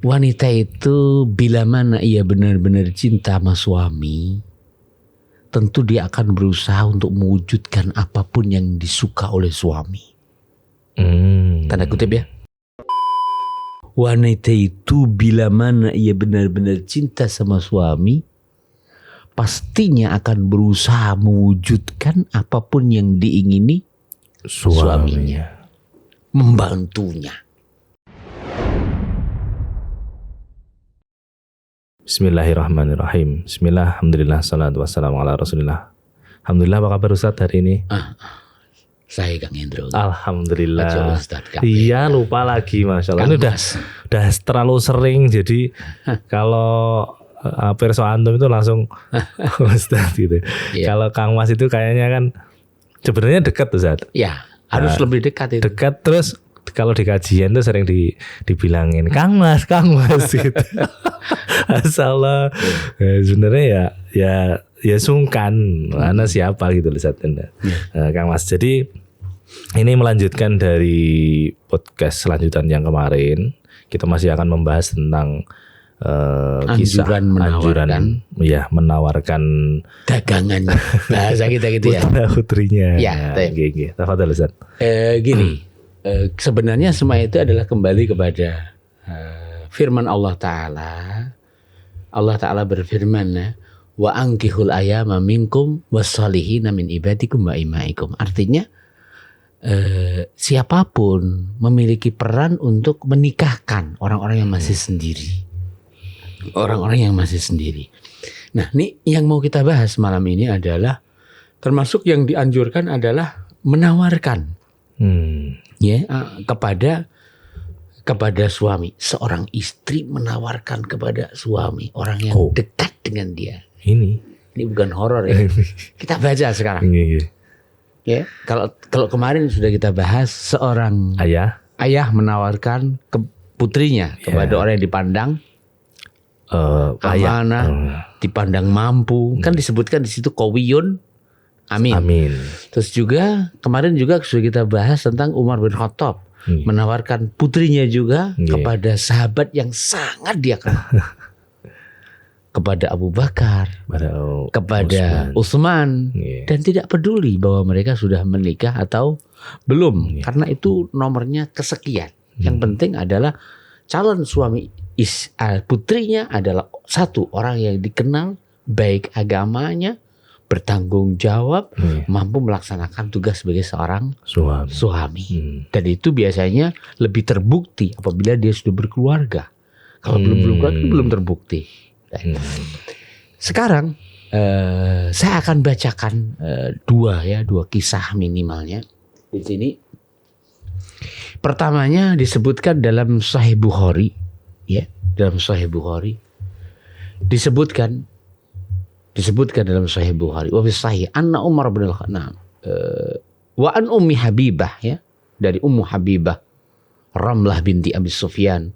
Wanita itu bila mana ia benar-benar cinta sama suami, tentu dia akan berusaha untuk mewujudkan apapun yang disuka oleh suami. Tanda kutip ya. Wanita itu bila mana ia benar-benar cinta sama suami, pastinya akan berusaha mewujudkan apapun yang diingini suaminya. Membantunya. Bismillahirrahmanirrahim. Bismillah, alhamdulillah, salatu wassalamu ala rasulillah. Alhamdulillah, apa kabar Ustaz hari ini? Saya Kang Hendro. Alhamdulillah. Ustaz, Iya, lupa lagi, Masya Allah. Ini udah terlalu sering, jadi kalau Perso Antum itu langsung Ustaz gitu. Yeah. Kalau Kang Mas itu kayaknya kan sebenarnya dekat Ustaz. Ya, harus lebih dekat itu. Dekat, terus kalau di kajian tuh sering dibilangin Kang Mas gitu. Asalnya sebenarnya ya sungkan mana siapa gitu Ustaz. Kang Mas. Jadi ini melanjutkan dari podcast selanjutan yang kemarin. Kita masih akan membahas tentang kisah anjuran menawarkan dagangan bahasa kita gitu ya. Putrinya. Ya, gitu. Tafadhol Ustaz. Gini, sebenarnya semua itu adalah kembali kepada firman Allah Ta'ala. Allah Ta'ala berfirman, wa ankihul ayama minkum wassalihina min ibadikum wa imaikum. Artinya siapapun memiliki peran untuk menikahkan orang-orang yang masih sendiri. Orang-orang yang masih sendiri. Nah, ini yang mau kita bahas malam ini adalah termasuk yang dianjurkan adalah menawarkan kepada suami. Seorang istri menawarkan kepada suami, orang yang dekat dengan dia. Ini bukan horor ya. Kita baca sekarang. Ya, kalau kemarin sudah kita bahas seorang ayah menawarkan ke putrinya kepada orang yang dipandang amanah, dipandang mampu. Kan disebutkan di situ qawiyun amin. Terus juga kemarin juga sudah kita bahas tentang Umar bin Khattab menawarkan putrinya juga kepada sahabat yang sangat dia kenal. Kepada Abu Bakar, kepada Utsman, dan tidak peduli bahwa mereka sudah menikah atau belum, karena itu nomornya kesekian. Yang penting adalah calon suami putrinya adalah satu orang yang dikenal baik agamanya, bertanggung jawab, mampu melaksanakan tugas sebagai seorang suami. Dan itu biasanya lebih terbukti apabila dia sudah berkeluarga. Kalau belum berkeluarga belum terbukti. Sekarang saya akan bacakan dua kisah minimalnya di sini. Pertamanya disebutkan dalam Sahih Bukhari, ya, dalam Sahih Bukhari disebutkan dalam Sahih Bukhari. Wa fi Sahih anna Umar bin Al-Khattab wa an Ummi Habibah, ya, dari Ummu Habibah Ramlah binti Abi Sufyan.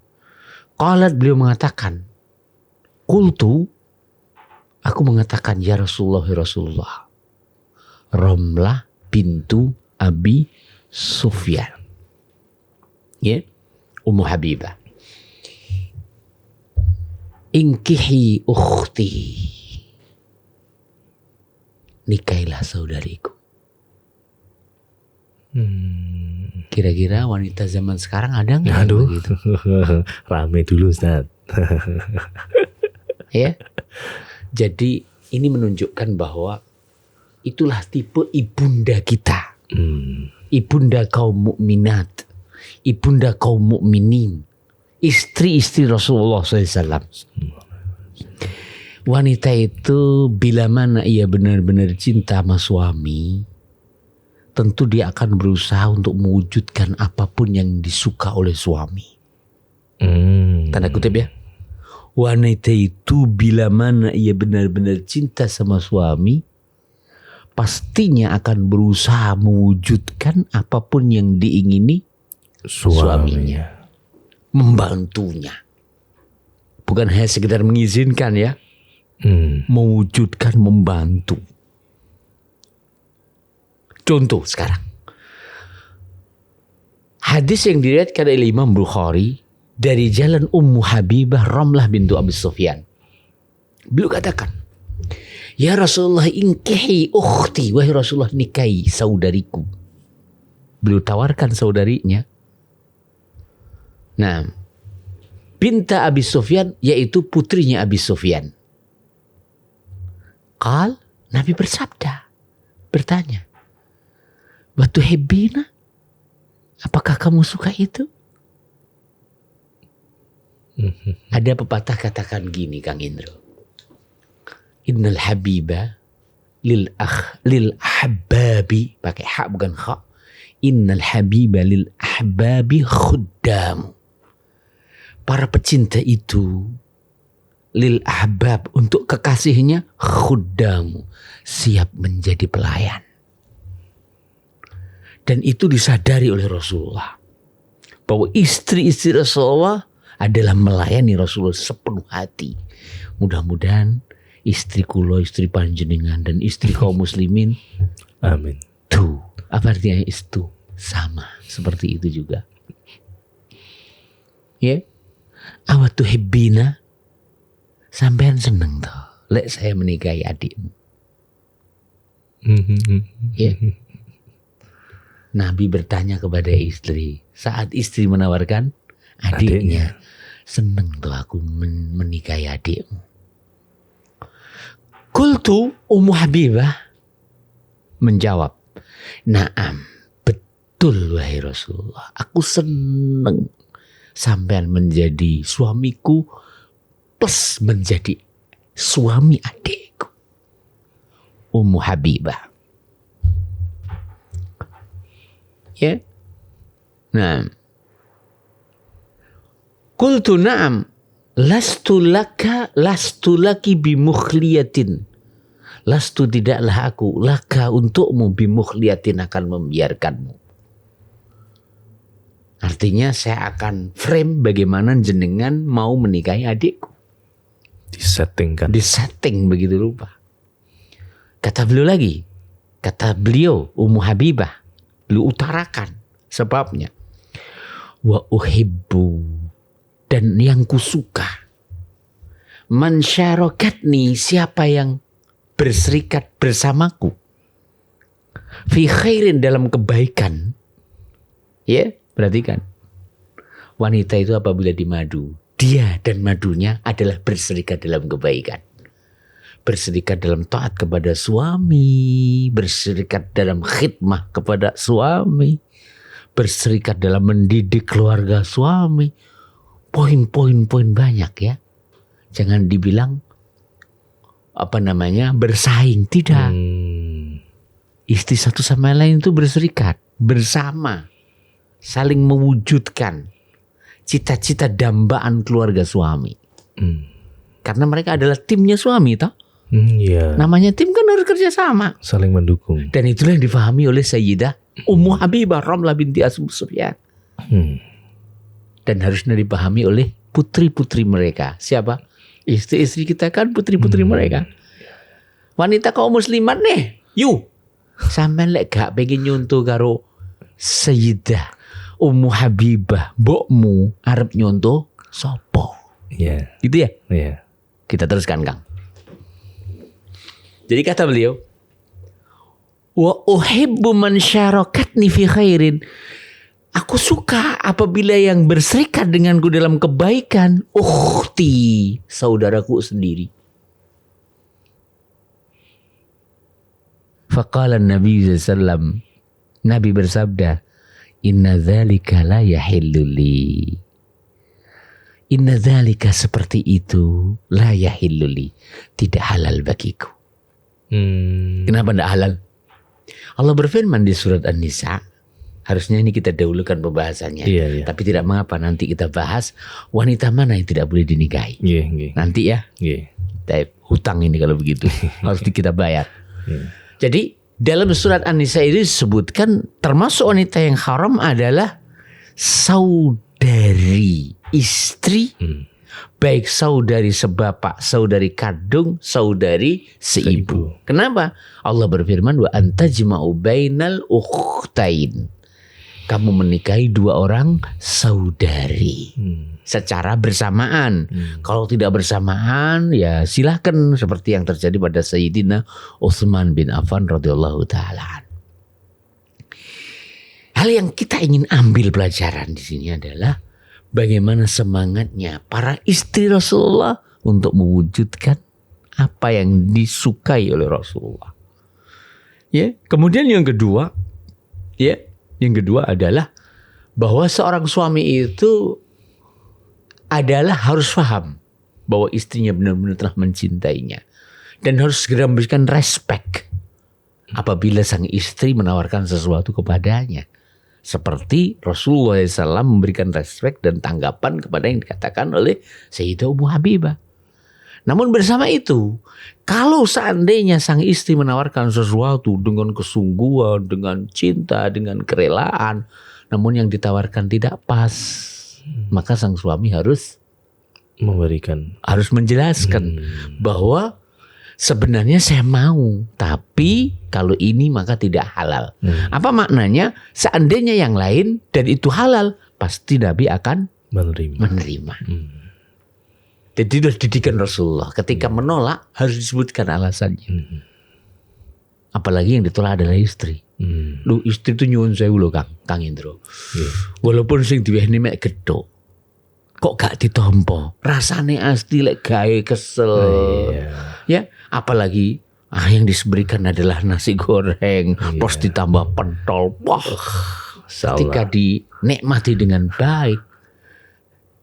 Qalat, beliau mengatakan, qultu, aku mengatakan, ya Rasulullah, Ramlah bintu Abi Sufyan, ya, Ummu Habibah, inkihi ukhti, nikailah saudariku. Kira-kira wanita zaman sekarang ada nggak? Aduh, begitu? Rame dulu Ustaz. Ya, jadi ini menunjukkan bahwa itulah tipe ibunda kita, ibunda kaum mukminat, ibunda kaum mukminin, istri-istri Rasulullah SAW. Wanita itu bila mana ia benar-benar cinta sama suami, tentu dia akan berusaha untuk mewujudkan apapun yang disuka oleh suami. Tanda kutip ya. Wanita itu bila mana ia benar-benar cinta sama suami, pastinya akan berusaha mewujudkan apapun yang diingini suaminya. Membantunya. Bukan hanya sekedar mengizinkan ya. Mewujudkan, membantu. Contoh sekarang. Hadis yang diriwayatkan oleh Imam Bukhari dari jalan Ummu Habibah Ramlah bintu Abi Sufyan. Beliau katakan, ya Rasulullah inkihi ukhti, wahai Rasulullah nikahi saudariku. Beliau tawarkan saudarinya. Nah, binta Abi Sufyan, yaitu putrinya Abi Sufyan. Nabi bersabda, bertanya, wa tuhibbina, apakah kamu suka itu? Ada pepatah katakan gini, Kang Indro. Innal habiba lil ahbabi, pakai hak bukan kha. Innal habiba lil ahbabi khuddam. Para pecinta itu lil ahbab, untuk kekasihnya, khuddam, siap menjadi pelayan. Dan itu disadari oleh Rasulullah, bahwa istri-istri Rasulullah adalah melayani Rasulullah sepenuh hati. Mudah-mudahan istri kula, istri panjenengan, dan istri kaum muslimin, amin, tuh apa artinya itu sama seperti itu juga. Ya, awatu hibbina, sampean seneng toh lek saya menikahi adikmu. Ya. Nabi bertanya kepada istri saat istri menawarkan adiknya. Seneng tuh aku menikahi adikmu. Qultu, Ummu Habibah menjawab, "Na'am, betul wahai Rasulullah. Aku seneng sampean menjadi suamiku plus menjadi suami adikku." Ummu Habibah. Ya. Nah. Qultu na'am, lastu laki bimukhliyatin. Lastu, tidaklah aku, laka untukmu, bimukhliyatin, akan membiarkanmu. Artinya saya akan frame bagaimana jenengan mau menikahi adikku. Disettingkan. Disetting begitu rupa. Kata beliau Ummu Habibah, beliau utarakan sebabnya. Wa uhibbu, dan yang kusuka, man syarakatni, siapa yang berserikat bersamaku, fi khairin, dalam kebaikan. Ya, perhatikan. Wanita itu apabila dimadu, dia dan madunya adalah berserikat dalam kebaikan. Berserikat dalam taat kepada suami, berserikat dalam khidmah kepada suami, berserikat dalam mendidik keluarga suami. Poin-poin banyak ya. Jangan dibilang bersaing, tidak. Istri satu sama lain itu berserikat bersama, saling mewujudkan cita-cita dambaan keluarga suami. Karena mereka adalah timnya suami, toh. Namanya tim kan harus kerja sama, saling mendukung. Dan itulah yang difahami oleh Sayyidah Ummu Habibah Ramlah binti Abi Sufyan. Dan harusnya dipahami oleh putri-putri mereka. Siapa? Istri-istri kita kan putri-putri mereka. Wanita kaum muslimat nih, yuk sampean lek gak pengen nyontoh karo Sayyidah Ummu Habibah, mbokmu arep nyontoh sopo? Iya. Gitu ya? Iya. Kita teruskan, Kang. Jadi kata beliau, wa uhibbu man syarakatni fi khairin. Aku suka apabila yang berserikat denganku dalam kebaikan, ukhti, saudaraku sendiri. Faqala Nabi sallallahu, Nabi bersabda, inna dzalika la yahillu li. Inna dzalika, seperti itu, la yahillu li, tidak halal bagiku. Kenapa tidak halal? Allah berfirman di surat An-Nisa, harusnya ini kita dahulukan pembahasannya. Iya. Tapi tidak mengapa, nanti kita bahas wanita mana yang tidak boleh dinikahi. Iya. Nanti ya. Iya. Hutang ini kalau begitu harus kita bayar. Iya. Jadi dalam surat An-Nisa itu disebutkan termasuk wanita yang haram adalah saudari istri, baik saudari sebapak, saudari kandung, saudari seibu. Kenapa? Allah berfirman wa antajma'u bainal ukhtain kamu menikahi 2 orang saudari secara bersamaan. Kalau tidak bersamaan ya silahkan, seperti yang terjadi pada Sayyidina Utsman bin Affan radhiyallahu taala. Hal yang kita ingin ambil pelajaran di sini adalah bagaimana semangatnya para istri Rasulullah untuk mewujudkan apa yang disukai oleh Rasulullah. Ya, kemudian yang kedua adalah bahwa seorang suami itu adalah harus paham bahwa istrinya benar-benar telah mencintainya dan harus segera memberikan respect apabila sang istri menawarkan sesuatu kepadanya, seperti Rasulullah SAW memberikan respect dan tanggapan kepada yang dikatakan oleh Sayyidah Ummu Habibah. Namun bersama itu, kalau seandainya sang istri menawarkan sesuatu dengan kesungguhan, dengan cinta, dengan kerelaan, namun yang ditawarkan tidak pas, maka sang suami harus menjelaskan bahwa sebenarnya saya mau, tapi kalau ini maka tidak halal. Apa maknanya? Seandainya yang lain dan itu halal, pasti Nabi akan menerima. Jadi itu didikan Rasulullah. Ketika menolak harus disebutkan alasannya. Apalagi yang ditolak adalah istri. Lu istri itu nyuwun sewu lho Kang Indro. Walaupun sing diwehne mek gedhok, kok gak ditampa. Rasane asli lek gawe kesel. Ya, apalagi yang diberikan adalah nasi goreng, terus ditambah pentol. Wah, ketika dinikmati dengan baik,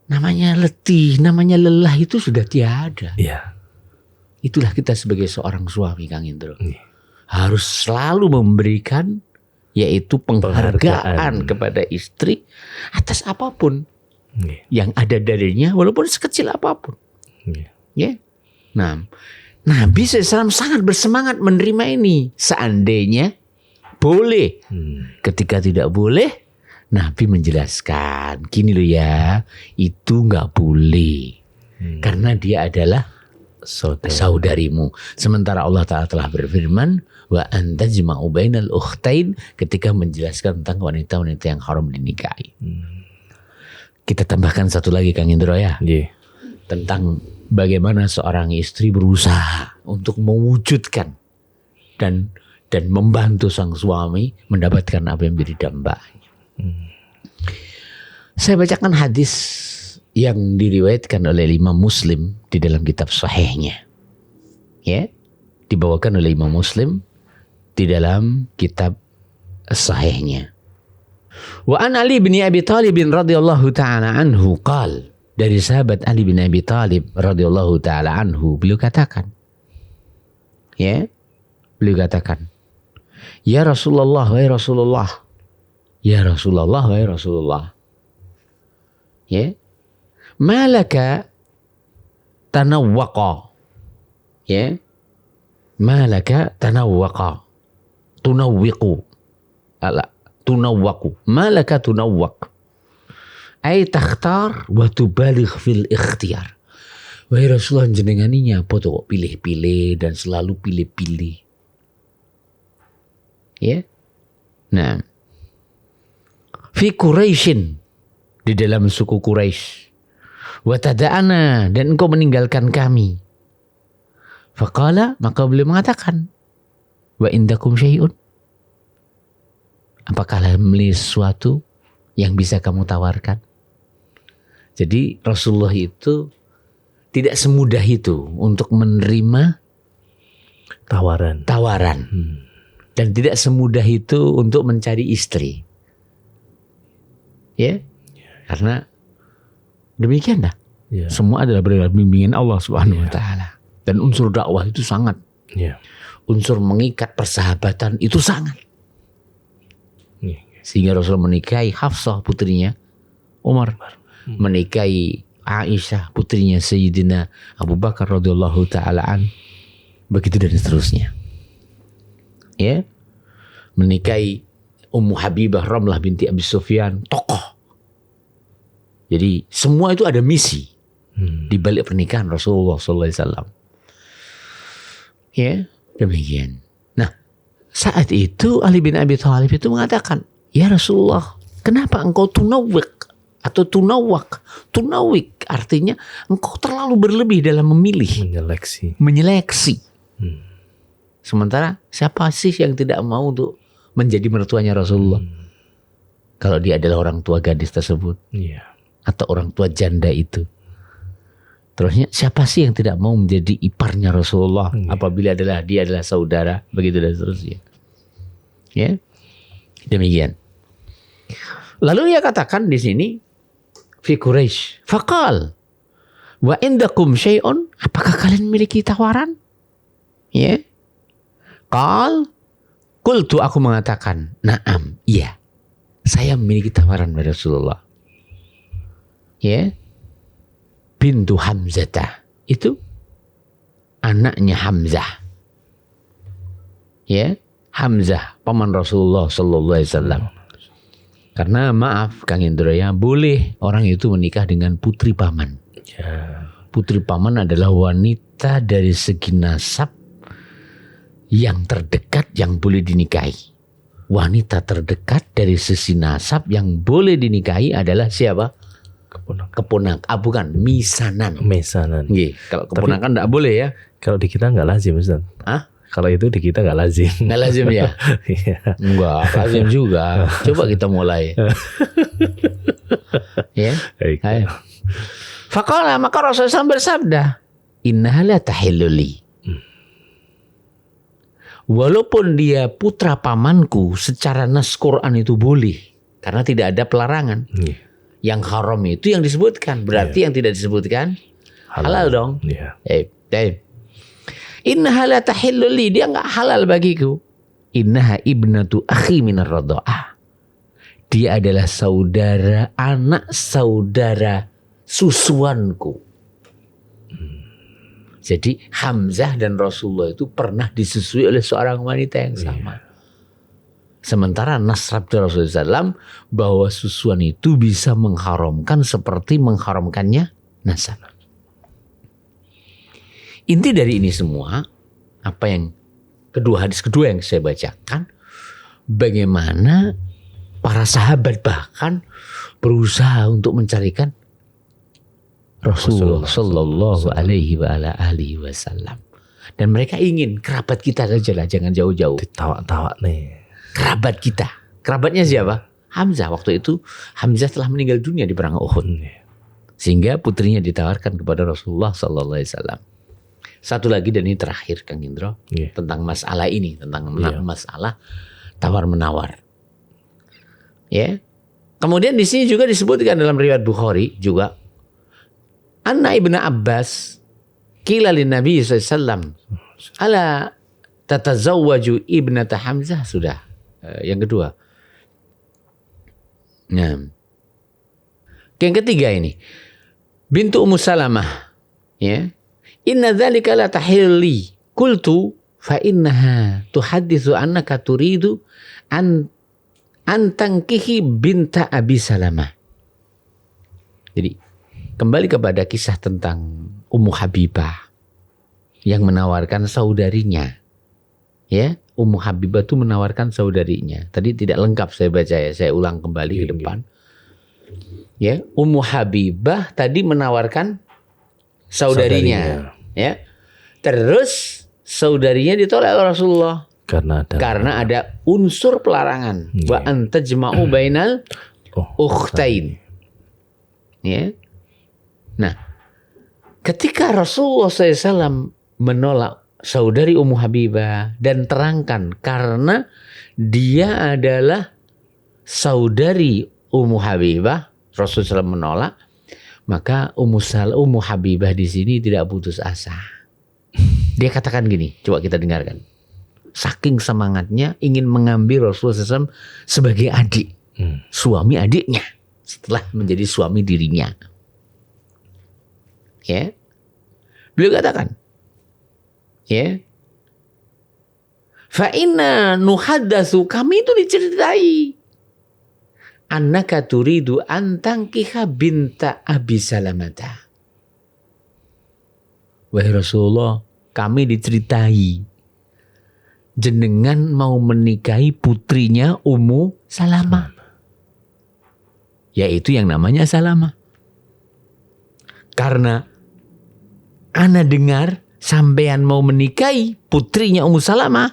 namanya letih, namanya lelah itu sudah tiada. Itulah kita sebagai seorang suami, Kang Indro. Harus selalu memberikan yaitu penghargaan kepada istri atas apapun yang ada darinya, walaupun sekecil apapun. Ya. Nah, Nabi SAW sangat bersemangat menerima ini. Seandainya boleh. Ketika tidak boleh, Nabi menjelaskan, gini loh ya, itu nggak boleh. Karena dia adalah saudarimu. Sementara Allah Ta'ala telah berfirman, wa anta jma'u bainal ukhtain, ketika menjelaskan tentang wanita-wanita yang haram dinikahi. Kita tambahkan satu lagi Kang Indro ya. Tentang bagaimana seorang istri berusaha untuk mewujudkan dan membantu sang suami mendapatkan apa yang menjadi dambanya. Saya bacakan hadis yang diriwayatkan oleh Imam Muslim di dalam kitab sahihnya. Ya, dibawakan oleh Imam Muslim di dalam kitab sahihnya. Wa an Ali bin Abi Thalib radhiyallahu ta'ala anhu qala, dari sahabat Ali bin Abi Thalib radhiyallahu ta'ala anhu, beliau katakan, ya, ya Rasulullah, wahai Rasulullah, ya Rasulullah, wahai Rasulullah, ya, malaka tanawwaqa, ya, malaka tanawwaqa, tunawwiqu, tunawwaku, malaka tunawwaq, ay takhtar wa tubaligh fil ikhtiyar. Wahai Rasulullah, jenengan ini apa tuh kok pilih-pilih dan selalu pilih-pilih. Ya. Nah, fi Quraisyin, di dalam suku Quraisy, wa tada'ana, dan engkau meninggalkan kami. Faqala, maka beliau mengatakan, wa indakum syai'un, apakah memiliki sesuatu yang bisa kamu tawarkan? Jadi Rasulullah itu tidak semudah itu untuk menerima tawaran. Dan tidak semudah itu untuk mencari istri. Ya. Karena demikianlah. Ya. Semua adalah berada bimbingan Allah Subhanahu wa taala. Dan unsur dakwah itu sangat. Ya. Unsur mengikat persahabatan itu sangat. Ya. Sehingga Rasul menikahi Hafsah putrinya Umar, menikahi Aisyah putrinya Sayyidina Abu Bakar radhiyallahu taala an, begitu dan seterusnya. Ya, menikahi Ummu Habibah Ramlah binti Abi Sufyan, tokoh. Jadi semua itu ada misi di balik pernikahan Rasulullah sallallahu alaihi wasallam. Ya, demikian. Nah, saat itu Ali bin Abi Thalib itu mengatakan, ya Rasulullah, Kenapa engkau tunawik atau tunawak? Tunawik artinya engkau terlalu berlebih dalam memilih, menyeleksi. Sementara siapa sih yang tidak mau untuk menjadi mertuanya Rasulullah? Kalau dia adalah orang tua gadis tersebut, atau orang tua janda itu. Terusnya siapa sih yang tidak mau menjadi iparnya Rasulullah apabila dia adalah saudara, begitu dan seterusnya. Ya, demikian. Lalu ia katakan di sini, fi Quraisy, faqal, wa indakum syai'un, apakah kalian memiliki tawaran? Ya, qal, qultu, aku mengatakan, na'am, iya, saya memiliki tawaran dari Rasulullah. Ya, bintu Hamzah, itu anaknya Hamzah. Ya, Hamzah, paman Rasulullah sallallahu alaihi wasallam. Karena maaf Kang Indro ya, boleh orang itu menikah dengan putri paman. Putri paman adalah wanita dari segi nasab yang terdekat yang boleh dinikahi. Wanita terdekat dari sisi nasab yang boleh dinikahi adalah siapa? Keponakan. Bukan, misanan. Kalau keponakan enggak boleh ya. Kalau di kita enggak lazim, Ustaz. Kalau itu di kita nggak lazim. Nggak lazim ya? Enggak, lazim juga. Coba kita mulai. Ya. Ayo. Faqala, maka Rasulullah bersabda, innaha la tahillu li. Walaupun dia putra pamanku, secara nas Quran itu boleh, karena tidak ada pelarangan. Yang haram itu yang disebutkan, berarti yang tidak disebutkan halal dong. Innaha la tahillu li, dia enggak halal bagiku. Innaha ibnatu akhi minar radha'ah. Dia adalah saudara, anak saudara susuanku. Jadi Hamzah dan Rasulullah itu pernah disusui oleh seorang wanita yang sama. Sementara nas sabda Rasulullah SAW bahwa susuan itu bisa mengharamkan seperti mengharamkannya nasab. Inti dari ini semua, apa yang hadis kedua yang saya bacakan, bagaimana para sahabat bahkan berusaha untuk mencarikan Rasulullah Sallallahu Alaihi Wasallam, dan mereka ingin kerabat kita saja lah, jangan jauh-jauh. Ditawak-tawak nih. Kerabat kita, kerabatnya siapa? Hamzah. Waktu itu Hamzah telah meninggal dunia di perang Uhud, sehingga putrinya ditawarkan kepada Rasulullah Sallallahu Alaihi Wasallam. Satu lagi dan ini terakhir Kang Indro, tentang masalah ini, tentang masalah tawar-menawar. Ya. Kemudian di sini juga disebutkan dalam riwayat Bukhari juga, Anna ibnu Abbas qila lin Nabi sallallahu alaihi wasallam, ala tatazawwaju ibnata Hamzah, sudah. Yang kedua. Nah. Yang ketiga ini, bintu Ummu Salamah, ya. Inna dzalika la tahilli. Qultu fa innaha tuhadditsu annaka turidu an tankihi binta Abi Salamah. Jadi kembali kepada kisah tentang Ummu Habibah yang menawarkan saudarinya. Ya, Ummu Habibah itu menawarkan saudarinya. Tadi tidak lengkap saya baca ya, saya ulang kembali ke depan. Ya, Ummu Habibah tadi menawarkan saudarinya. Ya. Terus saudarinya ditolak oleh Rasulullah karena ada unsur pelarangan, wa antajma'u bainal ukhtain. Ya. Nah, ketika Rasulullah SAW menolak saudari Ummu Habibah dan terangkan karena dia adalah saudari Ummu Habibah, Rasulullah SAW menolak. Maka Ummu Habibah di sini tidak putus asa. Dia katakan gini, coba kita dengarkan. Saking semangatnya ingin mengambil Rasulullah SAW sebagai adik, suami adiknya, setelah menjadi suami dirinya. Ya, beliau katakan, ya, fa inna nuhaddatsu, kami itu diceritai, annaka turidu an tankiha binta Abi Salamata. Wahai Rasulullah, kami diceritai jenengan mau menikahi putrinya Ummu Salamah. yaitu yang namanya Salamah. Karena ana dengar sampean mau menikahi putrinya Ummu Salamah,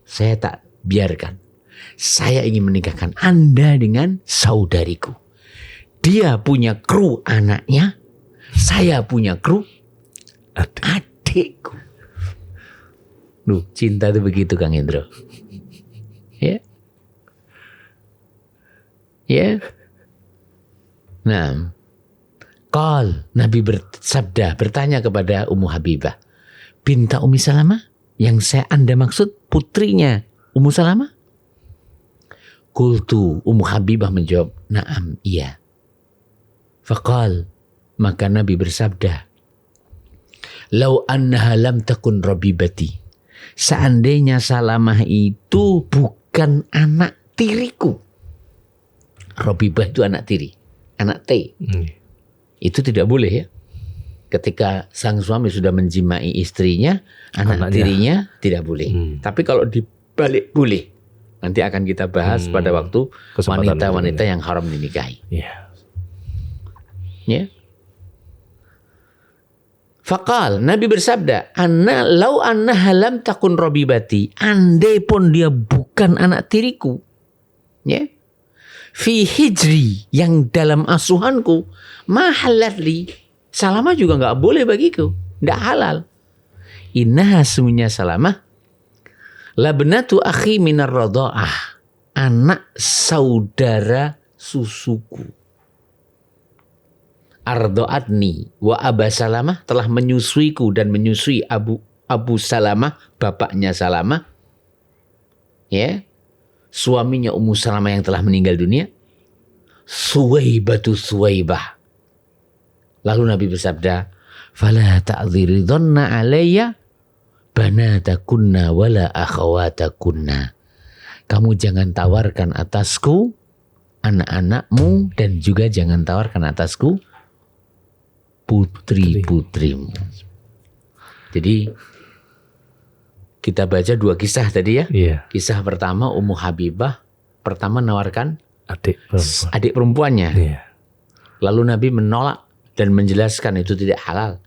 saya tak biarkan. Saya ingin menikahkan Anda dengan saudariku. Dia punya kru anaknya, saya punya kru adikku. Duh, cinta itu begitu Kang Hendro. Ya. Ya. Nah, Nabi bersabda, bertanya kepada Ummu Habibah, binta Ummi Salamah, yang Anda maksud putrinya Ummu Salamah? Qultu, Ummu Habibah menjawab, na'am, iya. Faqal, maka Nabi bersabda, lau annaha lam takun rabibati, seandainya Salamah itu bukan anak tiriku. Rabibah itu anak tiri, anak T. Itu tidak boleh ya. Ketika sang suami sudah menjimai istrinya, anak tirinya tidak boleh. Tapi kalau dibalik boleh. Nanti akan kita bahas pada waktu wanita-wanita yang haram dinikahi. Ya. Faqal, Nabi bersabda, lau annaha lam takun rabibati, andai pun dia bukan anak tiriku, ya, fi hijri, yang dalam asuhanku, ma halatli, Salamah juga nggak boleh bagiku, nggak halal. Innaha sesungguhnya Salamah labnatu akhi minar radha'ah, anak saudara susuku. Ardo'atni wa Aba Salamah, telah menyusuiku dan menyusui Abu Salamah, bapaknya Salamah, ya, suaminya Ummu Salamah yang telah meninggal dunia, Suwaibatu Suwaibah. Lalu Nabi bersabda, fala ta'dhiridhanna alayya banatakunna wala akhawatakunna. Kamu jangan tawarkan atasku anak-anakmu, dan juga jangan tawarkan atasku putri-putrimu. Jadi kita baca 2 kisah tadi ya. Kisah pertama, Ummu Habibah pertama menawarkan adik perempuannya. Lalu Nabi menolak dan menjelaskan itu tidak halal.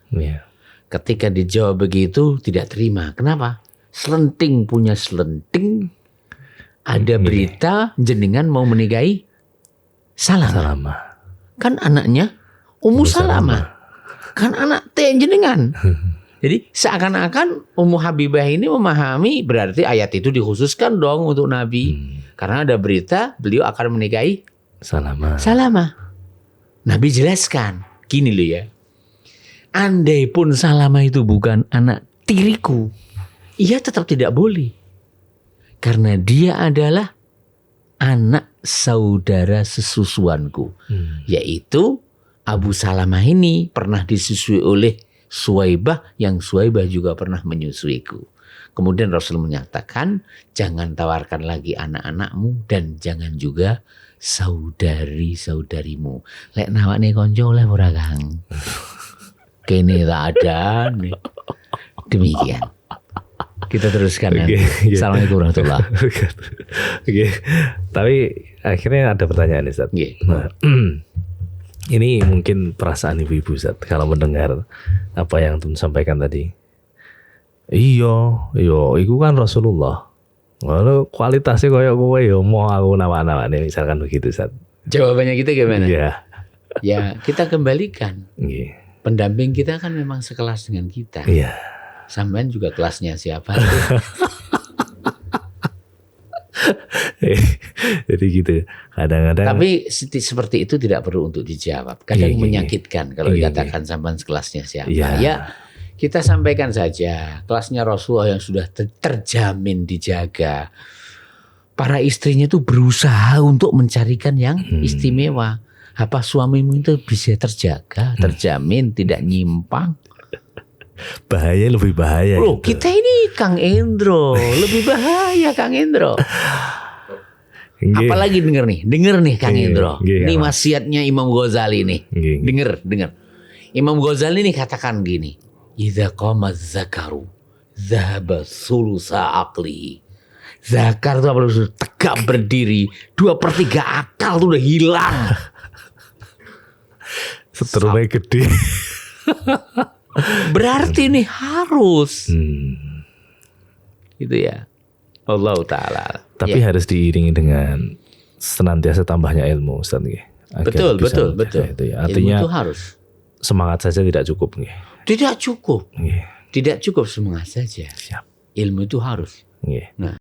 Ketika dijawab begitu tidak terima. Kenapa? Selenting punya selenting, ada berita jenengan mau menikahi Salamah. Kan anaknya Ummu Salamah. Kan anak T jenengan. Jadi seakan-akan Ummu Habibah ini memahami berarti ayat itu dikhususkan dong untuk Nabi. Karena ada berita beliau akan menikahi Salamah. Nabi jelaskan, gini loh ya. Andai pun Salamah itu bukan anak tiriku, ia tetap tidak boleh. Karena dia adalah anak saudara sesusuanku. Yaitu Abu Salamah ini pernah disusui oleh Suwaibah, yang Suwaibah juga pernah menyusuiku. Kemudian Rasul menyatakan, jangan tawarkan lagi anak-anakmu dan jangan juga saudari-saudarimu. Lek nawakne konco oleh ora Kang? Kene tak ada nih. Demikian. Kita teruskan nanti. Assalamualaikum warahmatullahi wabarakatuh. Tapi akhirnya ada pertanyaan nih, Ustaz. Ini mungkin perasaan ibu-ibu, Ustaz, kalau mendengar apa yang Tun sampaikan tadi. Iya, itu kan Rasulullah. Lalu kualitasnya kayak kowe ya mau aku nawa-nawane misalkan begitu, Ustaz. Jawabannya kita gimana? Iya. Ya, kita kembalikan. Pendamping kita kan memang sekelas dengan kita. Iya. Sampean juga kelasnya siapa? Jadi gitu kadang-kadang. Tapi seperti itu tidak perlu untuk dijawab. Kadang menyakitkan kalau dikatakan sampean kelasnya siapa. Ya kita sampaikan saja kelasnya Rasulullah yang sudah terjamin dijaga. Para istrinya itu berusaha untuk mencarikan yang istimewa. Apa suamimu itu bisa terjaga, terjamin, tidak nyimpang? Bahaya, lebih bahaya. Loh, kita ini Kang Endro, lebih bahaya Kang Endro. Apalagi denger nih Kang Endro. Ini wasiatnya Imam Ghazali nih. Dengar. Imam Ghazali nih katakan gini. Idza qama dzakaru dzahaba sulusa aqli. Zakar itu apa? Tegak berdiri, 2/3 akal tuh udah hilang. Seterusnya gede. Berarti ini harus. Gitu ya. Allah Ta'ala. Tapi harus diiringi dengan senantiasa tambahnya ilmu, Ustaz. Betul. Itu ya. Artinya ilmu itu harus. Semangat saja tidak cukup. Tidak cukup. Tidak cukup semangat saja. Siap. Ilmu itu harus. Nah.